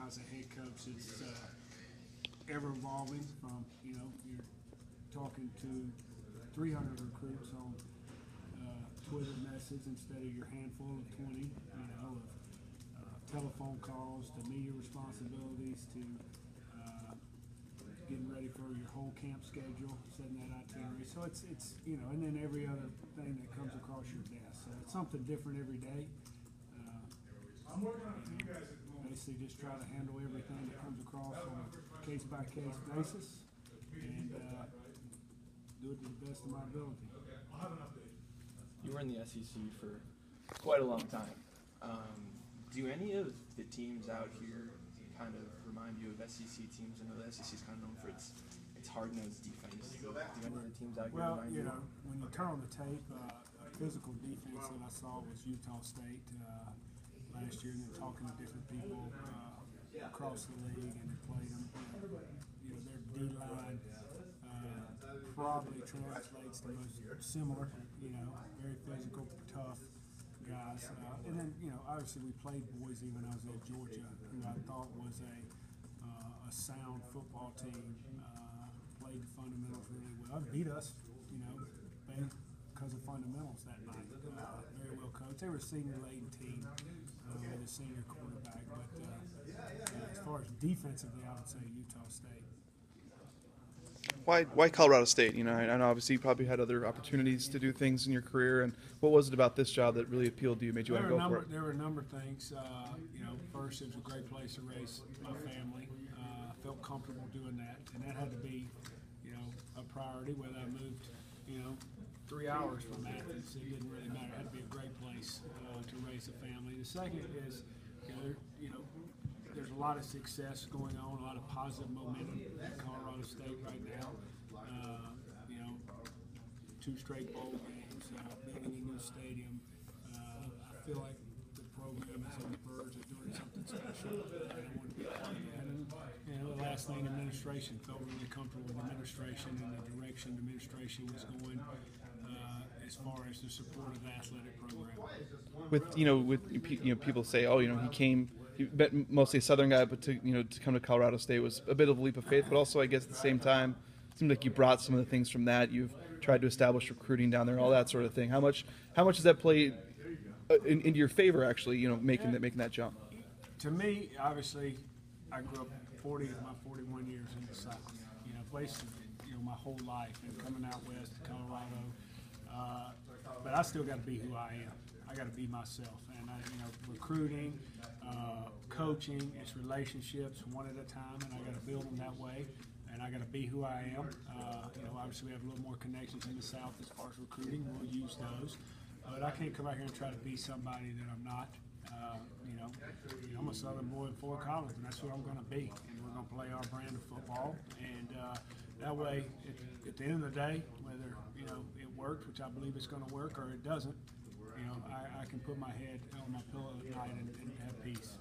as a head coach, it's ever evolving. From you're talking to 300 recruits on Twitter message instead of your handful of 20. Of telephone calls to media responsibilities to getting ready for your whole camp schedule, setting that itinerary. So it's and then every other thing that comes across your desk. So it's something different every day. Basically just try to handle everything that comes across on a case-by-case basis and do it to the best of my ability. You were in the SEC for quite a long time. Do any of the teams out here kind of remind you of SEC teams? I know the SEC is kind of known for its hard-nosed defense. Do any of the teams out here remind you? Well, when you turn on the tape, a physical defense that I saw was Utah State last year, and then talking to different people across the league, and they played them. Their D-line probably translates to most similar. Very physical, tough guys. And then, obviously we played Boise when I was at Georgia, who I thought was a sound football team. Played the fundamentals really well. Beat us, because of fundamentals that night. Very well coached. They were a senior-laden team with a senior quarterback. But as far as defensively, I would say Utah State. Why Colorado State? I know obviously you probably had other opportunities to do things in your career, and what was it about this job that really appealed to you, made you want to go for it? There were a number of things. First, it was a great place to raise my family. I felt comfortable doing that, and that had to be, a priority. Whether I moved, 3 hours from Athens, it didn't really matter. It had to be a great place to raise a family. The second is, there's a lot of success going on, a lot of positive momentum at Colorado State right now. 2 straight bowl games, building a new stadium. I feel like the program is on the verge of doing something special. I want to be a part of that. And the last thing, administration. Felt really comfortable with administration and the direction the administration was going as far as the support of the athletic program. With people say, he came. He mostly a Southern guy, but to come to Colorado State was a bit of a leap of faith. But also, I guess at the same time, it seemed like you brought some of the things from that. You've tried to establish recruiting down there, all that sort of thing. How much does that play into your favor? Actually, making that jump. To me, obviously, I grew up 41 years in the South. Wasted my whole life and coming out west to Colorado. But I still got to be who I am. I got to be myself, and recruiting, coaching, it's relationships one at a time, and I got to build them that way. And I got to be who I am. Obviously we have a little more connections in the South as far as recruiting. We'll use those, but I can't come out here and try to be somebody that I'm not. I'm a Southern boy in Fort Collins, and that's who I'm going to be. And we're going to play our brand of football, and that way, at the end of the day, whether it works, which I believe it's going to work, or it doesn't, I can put my head on my pillow at night and have peace.